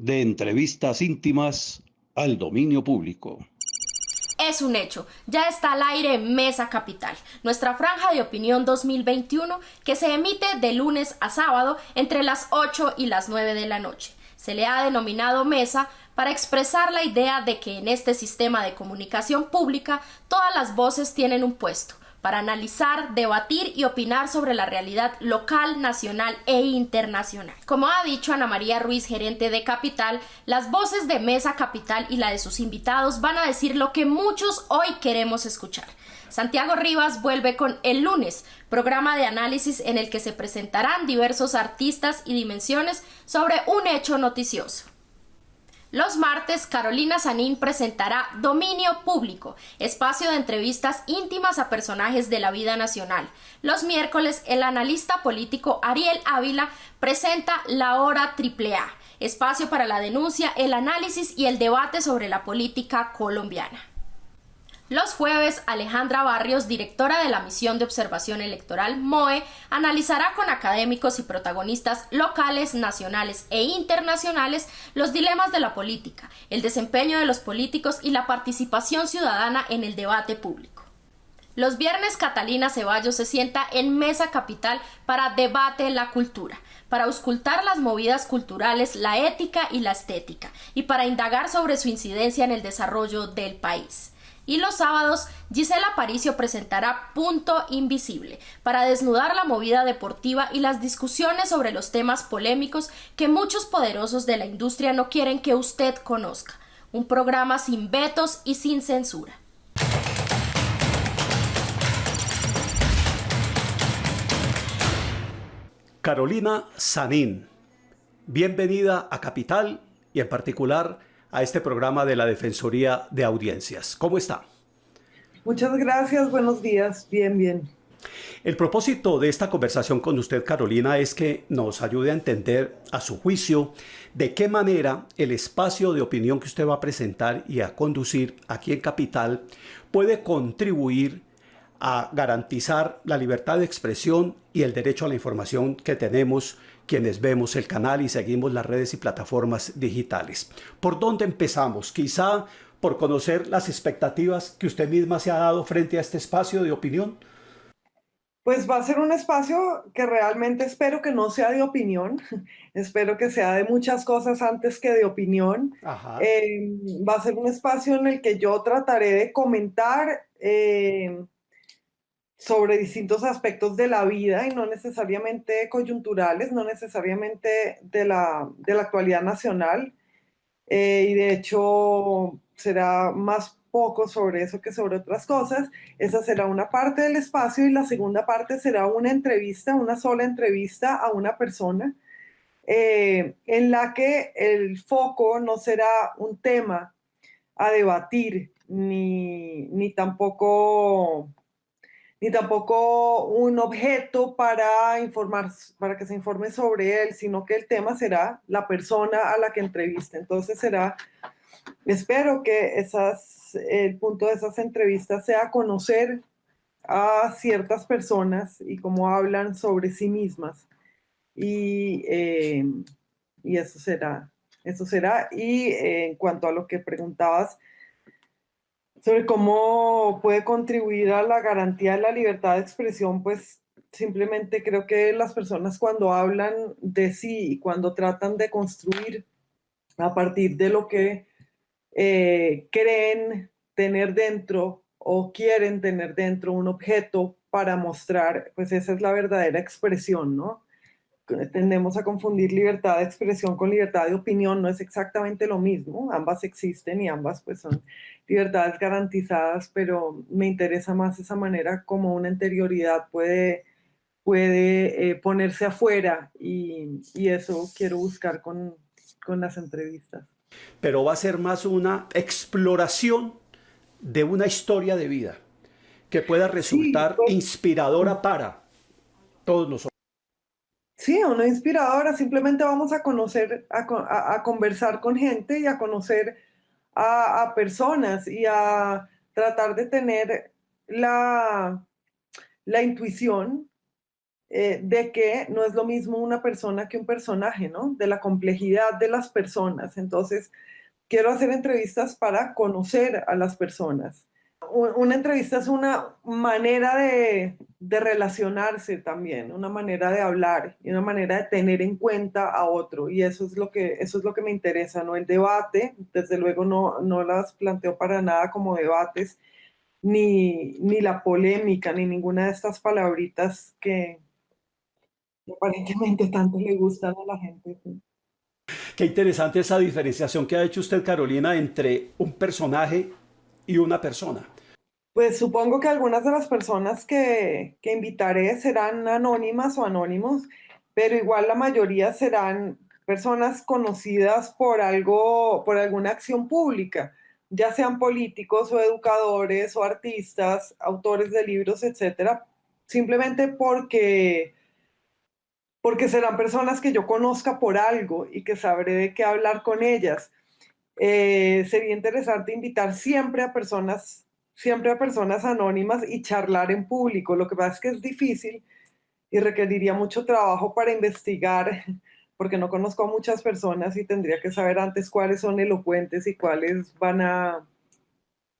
De entrevistas íntimas al dominio público. Es un hecho, ya está al aire Mesa Capital, nuestra franja de opinión 2021 que se emite de lunes a sábado entre las 8 y las 9 de la noche. Se le ha denominado Mesa para expresar la idea de que en este sistema de comunicación pública todas las voces tienen un puesto, para analizar, debatir y opinar sobre la realidad local, nacional e internacional. Como ha dicho Ana María Ruiz, gerente de Capital, las voces de Mesa Capital y la de sus invitados van a decir lo que muchos hoy queremos escuchar. Santiago Rivas vuelve con El Lunes, programa de análisis en el que se presentarán diversos artistas y dimensiones sobre un hecho noticioso. Los martes, Carolina Sanín presentará Dominio Público, espacio de entrevistas íntimas a personajes de la vida nacional. Los miércoles, el analista político Ariel Ávila presenta La Hora AAA, espacio para la denuncia, el análisis y el debate sobre la política colombiana. Los jueves, Alejandra Barrios, directora de la Misión de Observación Electoral MOE, analizará con académicos y protagonistas locales, nacionales e internacionales los dilemas de la política, el desempeño de los políticos y la participación ciudadana en el debate público. Los viernes, Catalina Ceballos se sienta en Mesa Capital para Debate la Cultura, para auscultar las movidas culturales, la ética y la estética, y para indagar sobre su incidencia en el desarrollo del país. Y los sábados, Gisela Aparicio presentará Punto Invisible, para desnudar la movida deportiva y las discusiones sobre los temas polémicos que muchos poderosos de la industria no quieren que usted conozca. Un programa sin vetos y sin censura. Carolina Sanín, bienvenida a Capital y en particular a este programa de la Defensoría de Audiencias. ¿Cómo está? Muchas gracias, buenos días, bien. El propósito de esta conversación con usted, Carolina, es que nos ayude a entender, a su juicio, de qué manera el espacio de opinión que usted va a presentar y a conducir aquí en Capital puede contribuir a garantizar la libertad de expresión y el derecho a la información que tenemos quienes vemos el canal y seguimos las redes y plataformas digitales. ¿Por dónde empezamos? Quizá por conocer las expectativas que usted misma se ha dado frente a este espacio de opinión. Pues va a ser un espacio que realmente espero que no sea de opinión, espero que sea de muchas cosas antes que de opinión. Ajá. Va a ser un espacio en el que yo trataré de comentar sobre distintos aspectos de la vida y no necesariamente coyunturales, no necesariamente de la actualidad nacional. Y de hecho será más poco sobre eso que sobre otras cosas. Esa será una parte del espacio y la segunda parte será una entrevista, una sola entrevista a una persona en la que el foco no será un tema a debatir ni tampoco un objeto para informar, para que se informe sobre él, sino que el tema será la persona a la que entreviste. Entonces espero que el punto de esas entrevistas sea conocer a ciertas personas y cómo hablan sobre sí mismas. Y eso será. Y en cuanto a lo que preguntabas, sobre cómo puede contribuir a la garantía de la libertad de expresión, pues simplemente creo que las personas cuando hablan de sí y cuando tratan de construir a partir de lo que creen tener dentro o quieren tener dentro un objeto para mostrar, pues esa es la verdadera expresión, ¿no? Tendemos a confundir libertad de expresión con libertad de opinión, no es exactamente lo mismo, ambas existen y ambas pues son libertades garantizadas, pero me interesa más esa manera como una interioridad puede ponerse afuera y eso quiero buscar con las entrevistas. Pero va a ser más una exploración de una historia de vida que pueda Sí, resultar pues, inspiradora para todos nosotros. sí, una inspiradora. Simplemente vamos a conocer, a conversar con gente y a conocer a personas y a tratar de tener la intuición de que no es lo mismo una persona que un personaje, ¿no? De la complejidad de las personas. Entonces, quiero hacer entrevistas para conocer a las personas. Una entrevista es una manera de relacionarse también, una manera de hablar y una manera de tener en cuenta a otro. Y eso es lo que me interesa, ¿no? El debate, desde luego no las planteo para nada como debates, ni la polémica, ni ninguna de estas palabritas que aparentemente tanto le gustan a la gente. Qué interesante esa diferenciación que ha hecho usted, Carolina, entre un personaje y una persona. Pues supongo que algunas de las personas que invitaré serán anónimas o anónimos, pero igual la mayoría serán personas conocidas por algo, por alguna acción pública, ya sean políticos o educadores o artistas, autores de libros, etcétera, simplemente porque serán personas que yo conozca por algo y que sabré de qué hablar con ellas. Sería interesante invitar siempre a personas anónimas y charlar en público. Lo que pasa es que es difícil y requeriría mucho trabajo para investigar, porque no conozco a muchas personas y tendría que saber antes cuáles son elocuentes y cuáles van a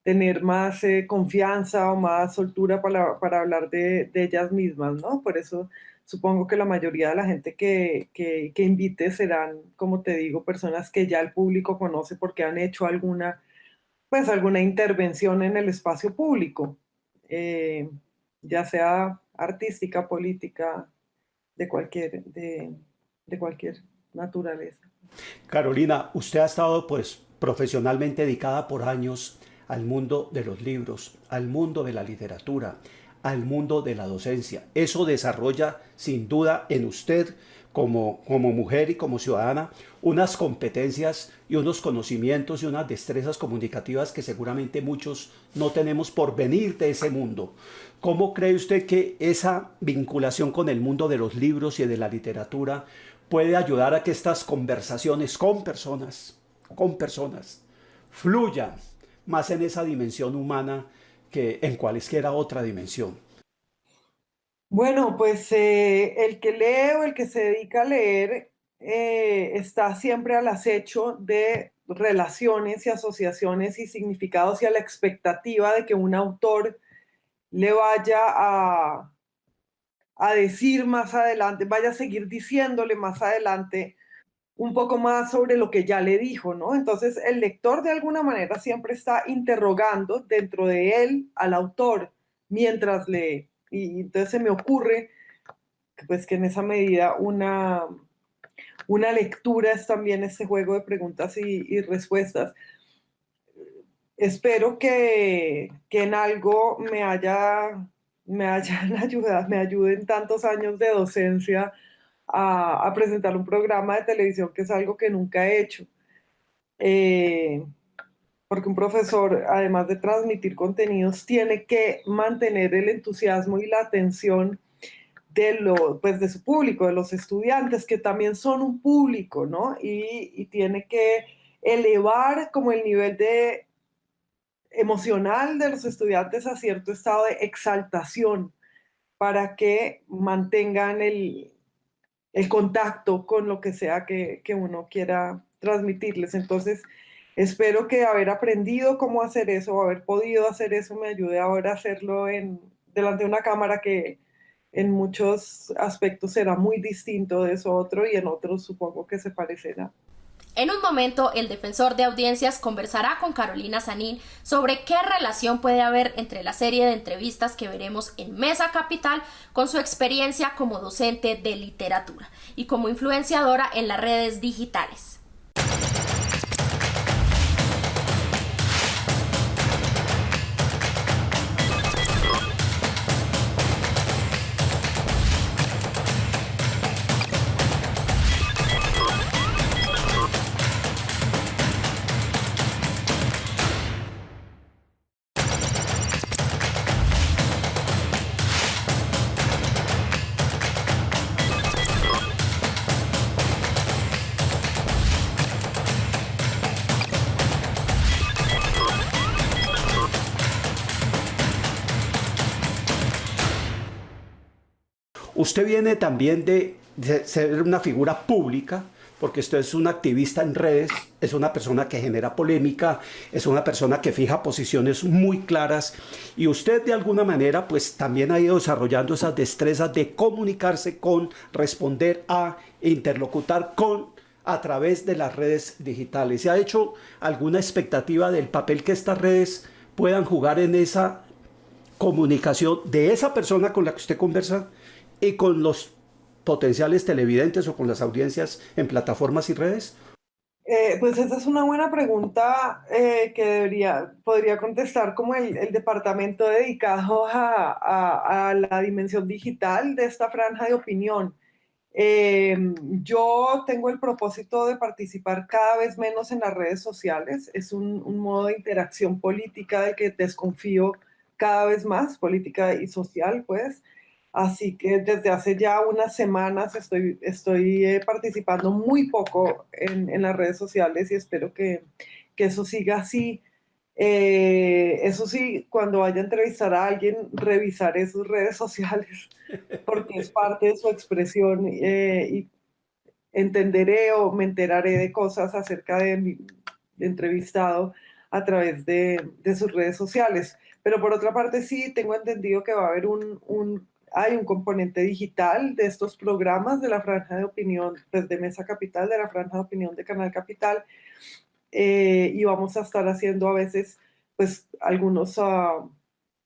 tener más confianza o más soltura para hablar de ellas mismas, ¿no? Por eso supongo que la mayoría de la gente que invite serán, como te digo, personas que ya el público conoce porque han hecho alguna intervención en el espacio público, ya sea artística, política, de cualquier naturaleza. Carolina, usted ha estado pues profesionalmente dedicada por años al mundo de los libros, al mundo de la literatura, al mundo de la docencia. Eso desarrolla sin duda en usted como mujer y como ciudadana unas competencias y unos conocimientos y unas destrezas comunicativas que seguramente muchos no tenemos por venir de ese mundo. ¿Cómo cree usted que esa vinculación con el mundo de los libros y de la literatura puede ayudar a que estas conversaciones con personas fluyan más en esa dimensión humana que en cualesquiera otra dimensión? Bueno, pues el que lee o el que se dedica a leer está siempre al acecho de relaciones y asociaciones y significados y a la expectativa de que un autor le vaya a decir más adelante, vaya a seguir diciéndole más adelante un poco más sobre lo que ya le dijo, ¿no? Entonces el lector de alguna manera siempre está interrogando dentro de él al autor mientras lee. Y entonces se me ocurre pues, que en esa medida una lectura es también este juego de preguntas y respuestas. Espero que en algo me hayan ayudado, me ayuden tantos años de docencia a presentar un programa de televisión, que es algo que nunca he hecho. Porque un profesor, además de transmitir contenidos, tiene que mantener el entusiasmo y la atención de su público, de los estudiantes, que también son un público, ¿no? Y tiene que elevar como el nivel emocional de los estudiantes a cierto estado de exaltación para que mantengan el contacto con lo que sea que uno quiera transmitirles. Entonces, espero que haber aprendido cómo hacer eso, o haber podido hacer eso, me ayude ahora a hacerlo delante de una cámara que en muchos aspectos será muy distinto de eso otro y en otros supongo que se parecerá. En un momento, el defensor de audiencias conversará con Carolina Sanín sobre qué relación puede haber entre la serie de entrevistas que veremos en Mesa Capital con su experiencia como docente de literatura y como influenciadora en las redes digitales. Usted viene también de ser una figura pública, porque usted es un activista en redes, es una persona que genera polémica, es una persona que fija posiciones muy claras, y usted de alguna manera pues también ha ido desarrollando esas destrezas de comunicarse con, responder a, interlocutar con, a través de las redes digitales. ¿Se ha hecho alguna expectativa del papel que estas redes puedan jugar en esa comunicación de esa persona con la que usted conversa y con los potenciales televidentes o con las audiencias en plataformas y redes? Pues esa es una buena pregunta que podría contestar como el departamento dedicado a la dimensión digital de esta franja de opinión. Yo tengo el propósito de participar cada vez menos en las redes sociales. Es un modo de interacción política del que desconfío cada vez más, política y social, pues. Así que desde hace ya unas semanas estoy participando muy poco en las redes sociales y espero que eso siga así. Eso sí, cuando vaya a entrevistar a alguien, revisaré sus redes sociales porque es parte de su expresión y entenderé o me enteraré de cosas acerca de mi entrevistado a través de sus redes sociales. Pero por otra parte sí, tengo entendido que va a haber hay un componente digital de estos programas de la Franja de Opinión, pues de Mesa Capital, de la Franja de Opinión de Canal Capital, y vamos a estar haciendo a veces pues algunos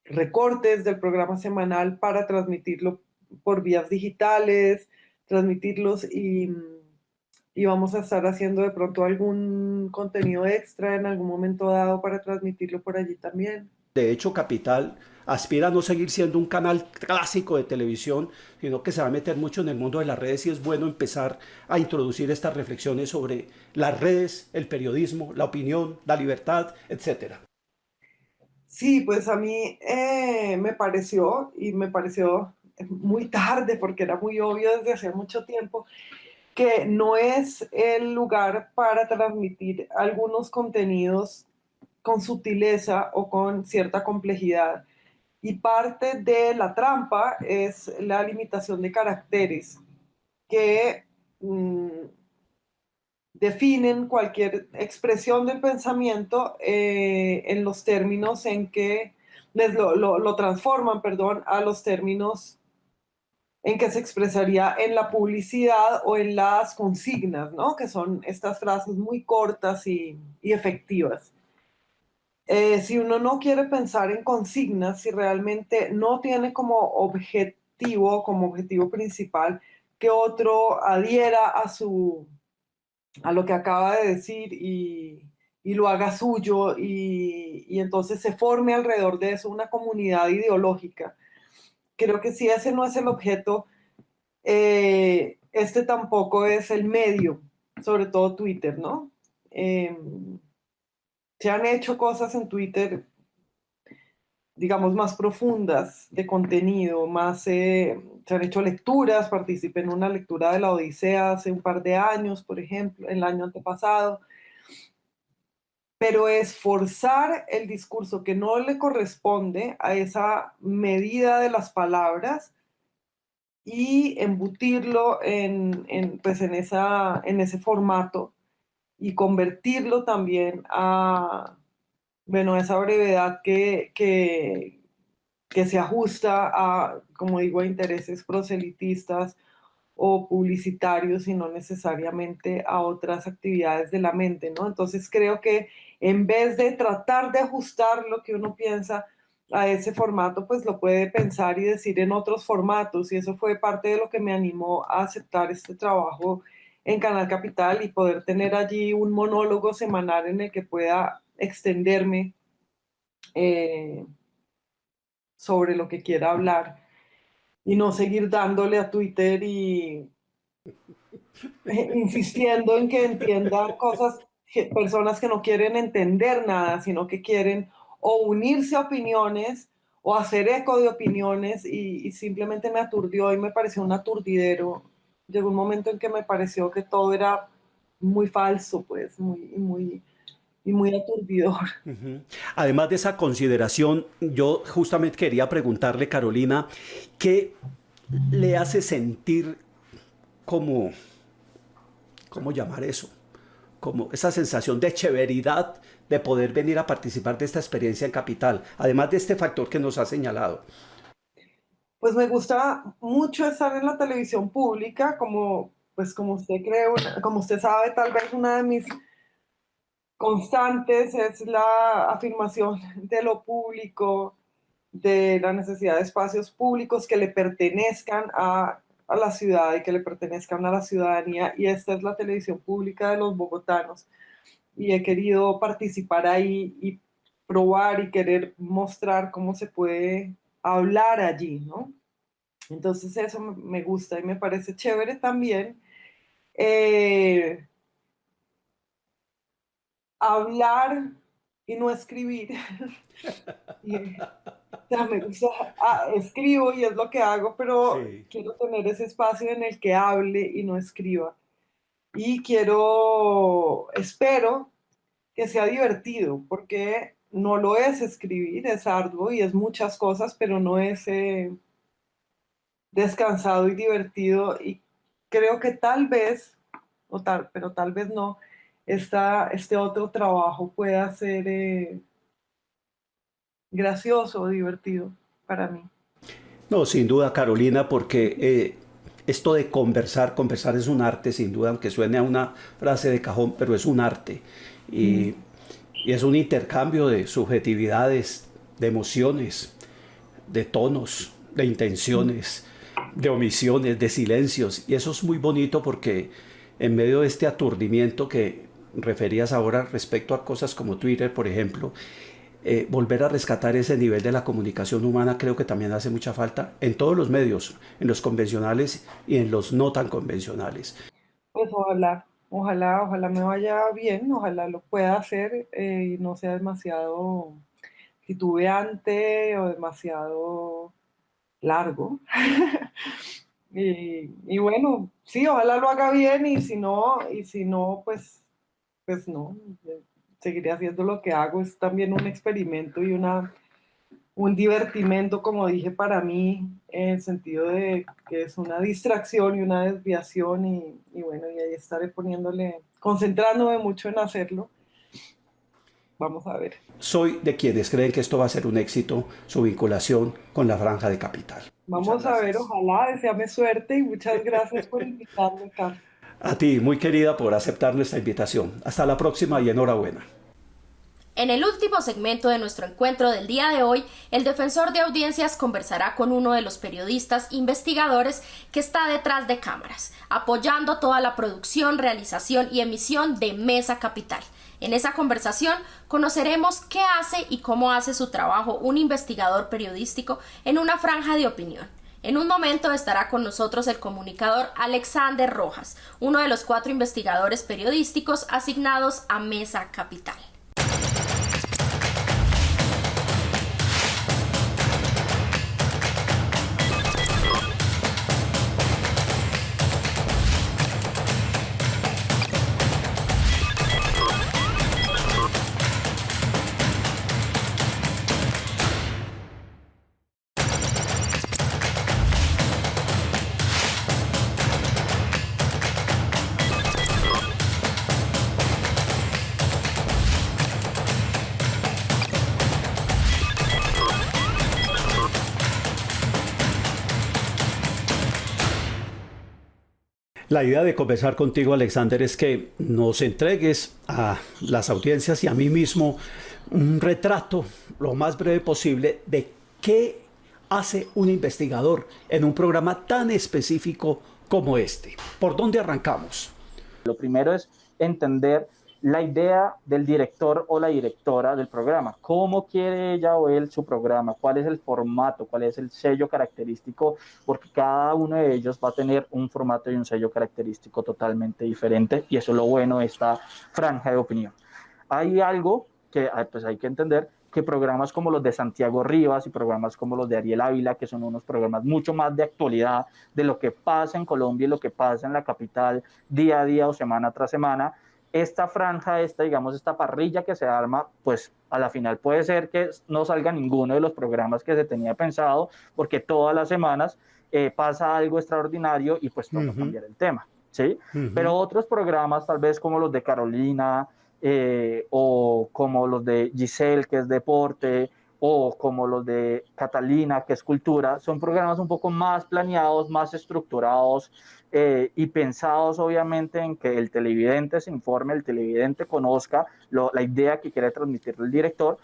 recortes del programa semanal para transmitirlo por vías digitales, transmitirlos y vamos a estar haciendo de pronto algún contenido extra en algún momento dado para transmitirlo por allí también. De hecho, Capital aspira a no seguir siendo un canal clásico de televisión, sino que se va a meter mucho en el mundo de las redes y es bueno empezar a introducir estas reflexiones sobre las redes, el periodismo, la opinión, la libertad, etcétera. Sí, pues a mí me pareció muy tarde porque era muy obvio desde hace mucho tiempo que no es el lugar para transmitir algunos contenidos con sutileza o con cierta complejidad. Y parte de la trampa es la limitación de caracteres que definen cualquier expresión del pensamiento en los términos en que lo transforman, perdón, a los términos en que se expresaría en la publicidad o en las consignas, ¿no? Que son estas frases muy cortas y efectivas. Si uno no quiere pensar en consignas, si realmente no tiene como objetivo principal que otro adhiera a lo que acaba de decir y lo haga suyo y entonces se forme alrededor de eso una comunidad ideológica. Creo que si ese no es el objeto, este tampoco es el medio, sobre todo Twitter, ¿no? Se han hecho cosas en Twitter, digamos, más profundas de contenido, se han hecho lecturas, participé en una lectura de la Odisea hace un par de años, por ejemplo, el año antepasado, pero es forzar el discurso que no le corresponde a esa medida de las palabras y embutirlo en ese formato y convertirlo también a esa brevedad que se ajusta a, como digo, a intereses proselitistas o publicitarios y no necesariamente a otras actividades de la mente, ¿no? Entonces creo que en vez de tratar de ajustar lo que uno piensa a ese formato, pues lo puede pensar y decir en otros formatos, y eso fue parte de lo que me animó a aceptar este trabajo en Canal Capital y poder tener allí un monólogo semanal en el que pueda extenderme sobre lo que quiera hablar y no seguir dándole a Twitter y insistiendo en que entienda cosas, personas que no quieren entender nada, sino que quieren o unirse a opiniones o hacer eco de opiniones y simplemente me aturdió y me pareció un aturdidero. Llegó un momento en que me pareció que todo era muy falso, pues, muy aturdidor. Además de esa consideración, yo justamente quería preguntarle, Carolina, ¿qué le hace sentir como, ¿cómo llamar eso? Como esa sensación de chéveridad de poder venir a participar de esta experiencia en Capital, además de este factor que nos ha señalado? Pues me gusta mucho estar en la televisión pública, como usted cree, como usted sabe, tal vez una de mis constantes es la afirmación de lo público, de la necesidad de espacios públicos que le pertenezcan a la ciudad y que le pertenezcan a la ciudadanía. Y esta es la televisión pública de los bogotanos. Y he querido participar ahí y probar y querer mostrar cómo se puede hablar allí, ¿no? Entonces eso me gusta y me parece chévere también. Hablar y no escribir. O sea, me gusta, escribo y es lo que hago, pero Sí. quiero tener ese espacio en el que hable y no escriba. Y espero que sea divertido, porque no lo es escribir, es arduo y es muchas cosas, pero no es descansado y divertido. Y creo que tal vez, pero tal vez no, este otro trabajo pueda ser gracioso o divertido para mí. No, sin duda, Carolina, porque esto de conversar, conversar es un arte, sin duda, aunque suene a una frase de cajón, pero es un arte. Y, y es un intercambio de subjetividades, de emociones, de tonos, de intenciones, de omisiones, de silencios. Y eso es muy bonito porque en medio de este aturdimiento que referías ahora respecto a cosas como Twitter, por ejemplo, volver a rescatar ese nivel de la comunicación humana creo que también hace mucha falta en todos los medios, en los convencionales y en los no tan convencionales. Pues ojalá me vaya bien, ojalá lo pueda hacer y no sea demasiado titubeante o demasiado largo. Y bueno, sí, ojalá lo haga bien y si no, pues no, seguiré haciendo lo que hago. Es también un experimento y un divertimento, como dije, para mí, en el sentido de que es una distracción y una desviación y bueno, y ahí estaré concentrándome mucho en hacerlo. Vamos a ver. Soy de quienes creen que esto va a ser un éxito, su vinculación con la Franja de Capital. Vamos a ver, ojalá, deséame suerte y muchas gracias por invitarme, Carlos. A ti, muy querida, por aceptar nuestra invitación. Hasta la próxima y enhorabuena. En el último segmento de nuestro encuentro del día de hoy, el defensor de audiencias conversará con uno de los periodistas investigadores que está detrás de cámaras, apoyando toda la producción, realización y emisión de Mesa Capital. En esa conversación conoceremos qué hace y cómo hace su trabajo un investigador periodístico en una franja de opinión. En un momento estará con nosotros el comunicador Alexander Rojas, uno de los 4 investigadores periodísticos asignados a Mesa Capital. La idea de conversar contigo, Alexander, es que nos entregues a las audiencias y a mí mismo un retrato lo más breve posible de qué hace un investigador en un programa tan específico como este. ¿Por dónde arrancamos? Lo primero es entender la idea del director o la directora del programa. ¿Cómo quiere ella o él su programa? ¿Cuál es el formato? ¿Cuál es el sello característico? Porque cada uno de ellos va a tener un formato y un sello característico totalmente diferente, y eso es lo bueno de esta franja de opinión. Hay algo que pues hay que entender, que programas como los de Santiago Rivas y programas como los de Ariel Ávila, que son unos programas mucho más de actualidad, de lo que pasa en Colombia y lo que pasa en la capital día a día o semana tras semana, esta franja, esta parrilla que se arma, pues a la final puede ser que no salga ninguno de los programas que se tenía pensado, porque todas las semanas pasa algo extraordinario y pues toca cambiar el tema, ¿sí? Pero otros programas, tal vez como los de Carolina, o como los de Giselle, que es deporte, o como los de Catalina, que es cultura, son programas un poco más planeados, más estructurados, y pensados obviamente en que el televidente se informe, el televidente conozca la idea que quiere transmitir el director,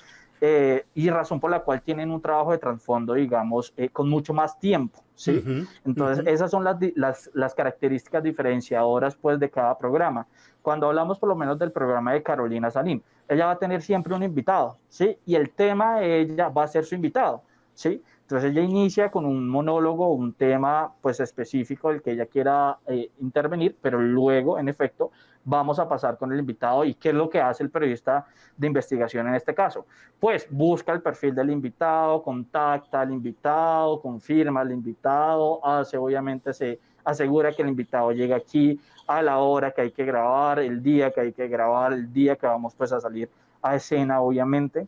y razón por la cual tienen un trabajo de trasfondo, digamos, con mucho más tiempo, ¿sí? Entonces, esas son las características diferenciadoras, pues, de cada programa. Cuando hablamos, por lo menos, del programa de Carolina Sanín, ella va a tener siempre un invitado, ¿sí? Y el tema de ella va a ser su invitado, ¿sí? Entonces, ella inicia con un monólogo, un tema, pues, específico del que ella quiera intervenir, pero luego, en efecto, vamos a pasar con el invitado. ¿Y qué es lo que hace el periodista de investigación en este caso? Pues busca el perfil del invitado, contacta al invitado, confirma al invitado, obviamente se asegura que el invitado llegue aquí a la hora que hay que grabar, el día que hay que grabar, el día que vamos pues a salir a escena, obviamente.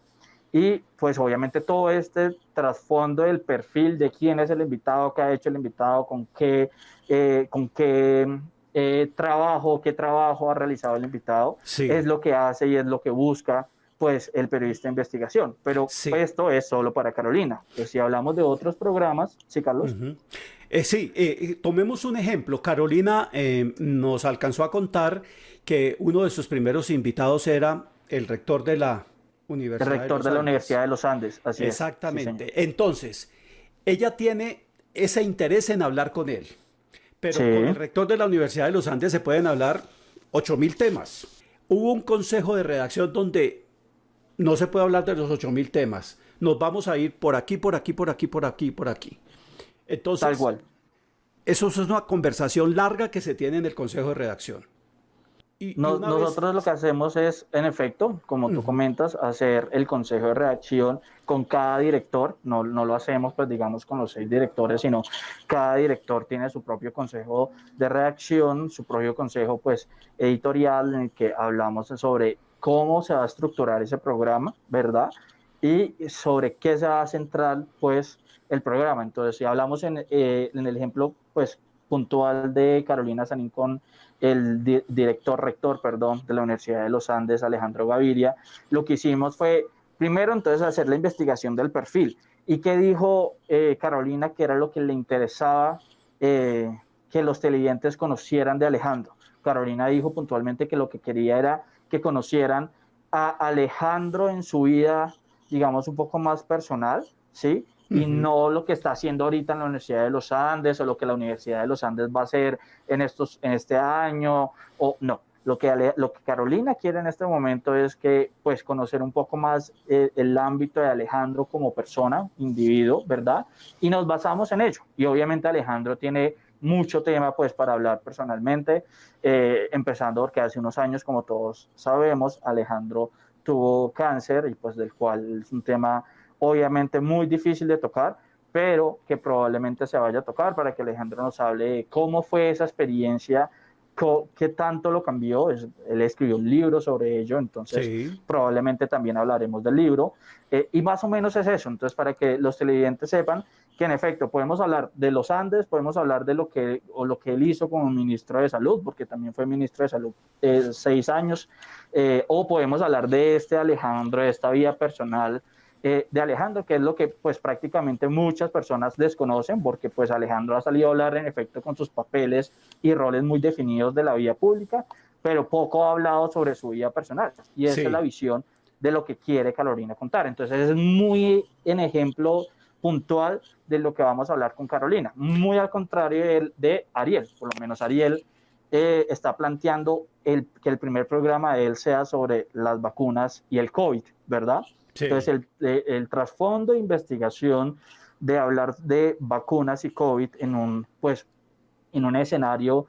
Y pues obviamente todo este trasfondo del perfil de quién es el invitado, qué ha hecho el invitado, con qué trabajo ha realizado el invitado, sí, es lo que hace y es lo que busca pues el periodista de investigación. Pero sí, esto es solo para Carolina. Pues si hablamos de otros programas, ¿sí, Carlos? Tomemos un ejemplo. Carolina nos alcanzó a contar que uno de sus primeros invitados era el rector de la Universidad de los Andes. Así exactamente. Es, sí, entonces, ella tiene ese interés en hablar con él. Pero sí, con el rector de la Universidad de los Andes se pueden hablar 8.000 temas. Hubo un consejo de redacción donde no se puede hablar de los 8.000 temas. Nos vamos a ir por aquí, por aquí, por aquí, por aquí, por aquí. Entonces, tal cual. Eso es una conversación larga que se tiene en el consejo de redacción. Nosotros lo que hacemos es, en efecto, como tú comentas, hacer el consejo de redacción con cada director. No lo hacemos, pues, digamos, con los 6 directores, sino cada director tiene su propio consejo de redacción, su propio consejo, pues, editorial, en el que hablamos sobre cómo se va a estructurar ese programa, ¿verdad? Y sobre qué se va a centrar, pues, el programa. Entonces, si hablamos en el ejemplo, pues, puntual de Carolina Sanín con el rector de la Universidad de los Andes, Alejandro Gaviria, lo que hicimos fue, primero, entonces, hacer la investigación del perfil. ¿Y qué dijo Carolina que era lo que le interesaba que los televidentes conocieran de Alejandro? Carolina dijo puntualmente que lo que quería era que conocieran a Alejandro en su vida, digamos, un poco más personal, ¿sí? Y no lo que está haciendo ahorita en la Universidad de los Andes, o lo que la Universidad de los Andes va a hacer en este año, o no. Lo que Carolina quiere en este momento es que, pues, conocer un poco más el ámbito de Alejandro como persona, individuo, ¿verdad? Y nos basamos en ello. Y obviamente Alejandro tiene mucho tema, pues, para hablar personalmente, empezando porque hace unos años, como todos sabemos, Alejandro tuvo cáncer, y pues del cual es un tema obviamente muy difícil de tocar, pero que probablemente se vaya a tocar, para que Alejandro nos hable de cómo fue esa experiencia, qué tanto lo cambió. Él escribió un libro sobre ello, entonces sí, probablemente también hablaremos del libro, y más o menos es eso. Entonces, para que los televidentes sepan que en efecto podemos hablar de los Andes, podemos hablar de lo que él hizo como ministro de Salud, porque también fue ministro de Salud 6 años, o podemos hablar de Alejandro, de esta vida personal de Alejandro, que es lo que pues prácticamente muchas personas desconocen, porque pues Alejandro ha salido a hablar en efecto con sus papeles y roles muy definidos de la vida pública, pero poco ha hablado sobre su vida personal, y esa es la visión de lo que quiere Carolina contar. Entonces es muy en ejemplo puntual de lo que vamos a hablar con Carolina, muy al contrario de Ariel. Por lo menos Ariel está planteando que el primer programa de él sea sobre las vacunas y el COVID, ¿verdad? Sí. Entonces el trasfondo de investigación de hablar de vacunas y COVID en un escenario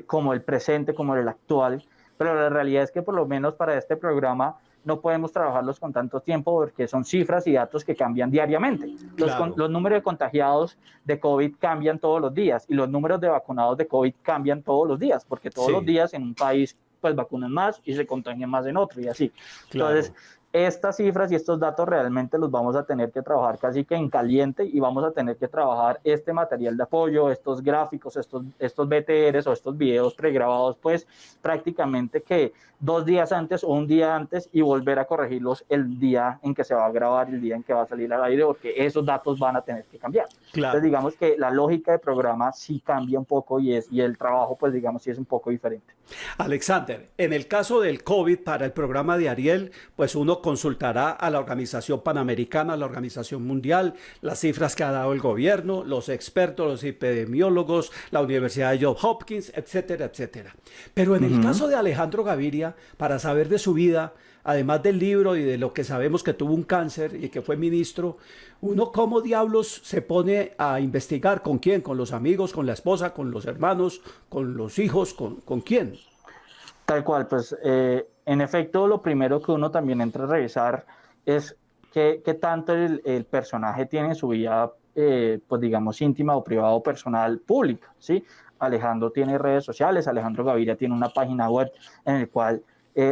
como el presente, como el actual, pero la realidad es que por lo menos para este programa no podemos trabajarlos con tanto tiempo, porque son cifras y datos que cambian diariamente. Claro. Los números de contagiados de COVID cambian todos los días, y los números de vacunados de COVID cambian todos los días, porque todos los días en un país pues vacunan más y se contagian más en otro, y así. Claro. Entonces, estas cifras y estos datos realmente los vamos a tener que trabajar casi que en caliente y vamos a tener que trabajar este material de apoyo, estos gráficos, estos BTRs o estos videos pregrabados, pues prácticamente que 2 días antes o un día antes y volver a corregirlos el día en que se va a grabar, el día en que va a salir al aire, porque esos datos van a tener que cambiar. Claro. Entonces digamos que la lógica del programa sí cambia un poco y el trabajo pues digamos sí es un poco diferente. Alexander, en el caso del COVID para el programa de Ariel, pues uno consultará a la Organización Panamericana, a la Organización Mundial, las cifras que ha dado el gobierno, los expertos, los epidemiólogos, la Universidad de Johns Hopkins, etcétera, etcétera. Pero en el caso de Alejandro Gaviria, para saber de su vida, además del libro y de lo que sabemos que tuvo un cáncer y que fue ministro, uno cómo diablos se pone a investigar, ¿con quién? ¿Con los amigos, con la esposa, con los hermanos, con los hijos, con quién? Tal cual, pues en efecto lo primero que uno también entra a revisar es qué tanto el personaje tiene en su vida, pues digamos íntima o privada o personal pública, ¿sí? Alejandro tiene redes sociales, Alejandro Gaviria tiene una página web en el cual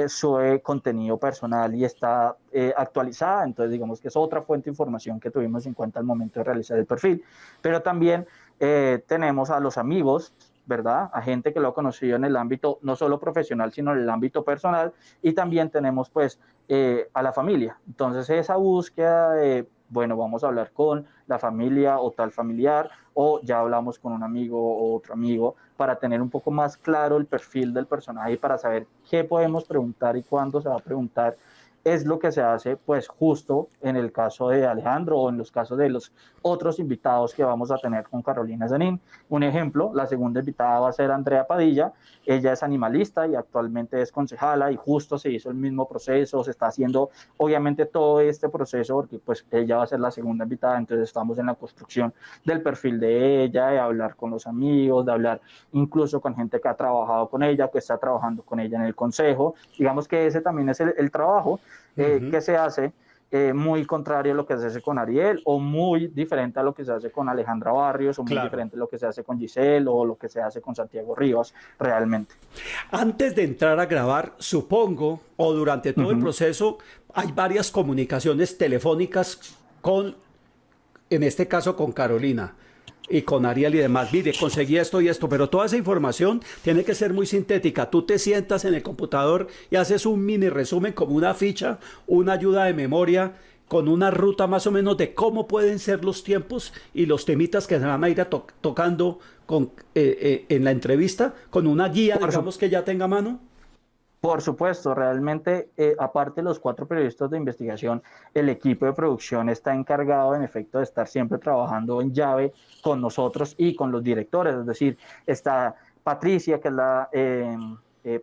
sube contenido personal y está actualizada, entonces digamos que es otra fuente de información que tuvimos en cuenta al momento de realizar el perfil, pero también tenemos a los amigos, ¿verdad? A gente que lo ha conocido en el ámbito no solo profesional, sino en el ámbito personal, y también tenemos pues a la familia. Entonces esa búsqueda de, bueno, vamos a hablar con la familia o tal familiar, o ya hablamos con un amigo o otro amigo, para tener un poco más claro el perfil del personaje y para saber qué podemos preguntar y cuándo se va a preguntar. Es lo que se hace pues justo en el caso de Alejandro o en los casos de los otros invitados que vamos a tener con Carolina Zenin. Un ejemplo, la segunda invitada va a ser Andrea Padilla, ella es animalista y actualmente es concejala y justo se hizo el mismo proceso, se está haciendo obviamente todo este proceso porque pues ella va a ser la segunda invitada, entonces estamos en la construcción del perfil de ella, de hablar con los amigos, de hablar incluso con gente que ha trabajado con ella, que está trabajando con ella en el consejo. Digamos que ese también es el trabajo que se hace, muy contrario a lo que se hace con Ariel o muy diferente a lo que se hace con Alejandra Barrios o muy diferente a lo que se hace con Giselle o lo que se hace con Santiago Rivas realmente. Antes de entrar a grabar, supongo, o durante todo el proceso, hay varias comunicaciones telefónicas con, en este caso con Carolina y con Ariel y demás. Mire, conseguí esto y esto, pero toda esa información tiene que ser muy sintética. Tú te sientas en el computador y haces un mini resumen como una ficha, una ayuda de memoria con una ruta más o menos de cómo pueden ser los tiempos y los temitas que se van a ir tocando con, en la entrevista, con una guía, digamos, que ya tenga a mano. Por supuesto, realmente, aparte de los 4 periodistas de investigación, el equipo de producción está encargado, en efecto, de estar siempre trabajando en llave con nosotros y con los directores. Es decir, está Patricia, que es la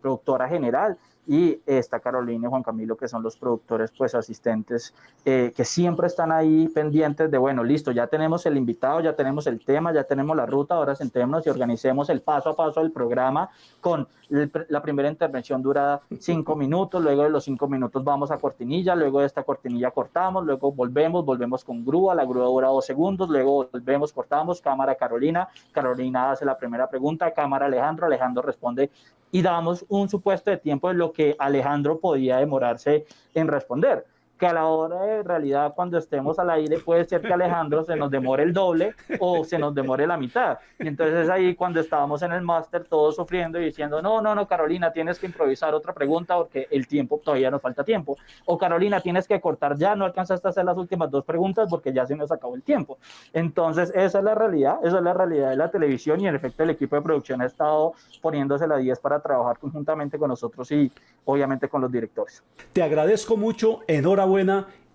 productora general, y está Carolina y Juan Camilo, que son los productores pues asistentes, que siempre están ahí pendientes de, bueno, listo, ya tenemos el invitado, ya tenemos el tema, ya tenemos la ruta, ahora sentémonos y organicemos el paso a paso del programa con la primera intervención dura 5 minutos, luego de los 5 minutos vamos a cortinilla, luego de esta cortinilla cortamos, luego volvemos con grúa, la grúa dura 2 segundos, luego volvemos, cortamos, cámara Carolina, Carolina hace la primera pregunta, cámara Alejandro, Alejandro responde y damos un supuesto de tiempo de lo que Alejandro podía demorarse en responder. Que a la hora de realidad, cuando estemos al aire, puede ser que Alejandro se nos demore el doble o se nos demore la mitad. Y entonces es ahí cuando estábamos en el máster todos sufriendo y diciendo, no, Carolina, tienes que improvisar otra pregunta porque el tiempo, todavía nos falta tiempo. O Carolina, tienes que cortar ya, no alcanzaste a hacer las últimas 2 preguntas porque ya se nos acabó el tiempo. Entonces esa es la realidad de la televisión y en efecto el equipo de producción ha estado poniéndose la 10 para trabajar conjuntamente con nosotros y obviamente con los directores. Te agradezco mucho, enhorabuena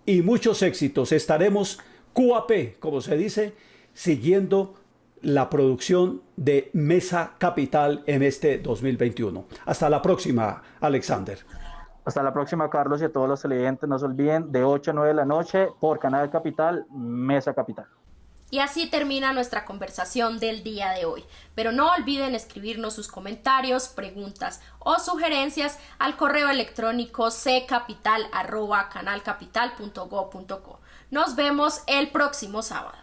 y muchos éxitos. Estaremos QAP, como se dice, siguiendo la producción de Mesa Capital en este 2021. Hasta la próxima, Alexander. Hasta la próxima, Carlos, y a todos los televidentes, no se olviden, de 8 a 9 de la noche por Canal Capital, Mesa Capital. Y así termina nuestra conversación del día de hoy. Pero no olviden escribirnos sus comentarios, preguntas o sugerencias al correo electrónico ccapital@canalcapital.go.co. Nos vemos el próximo sábado.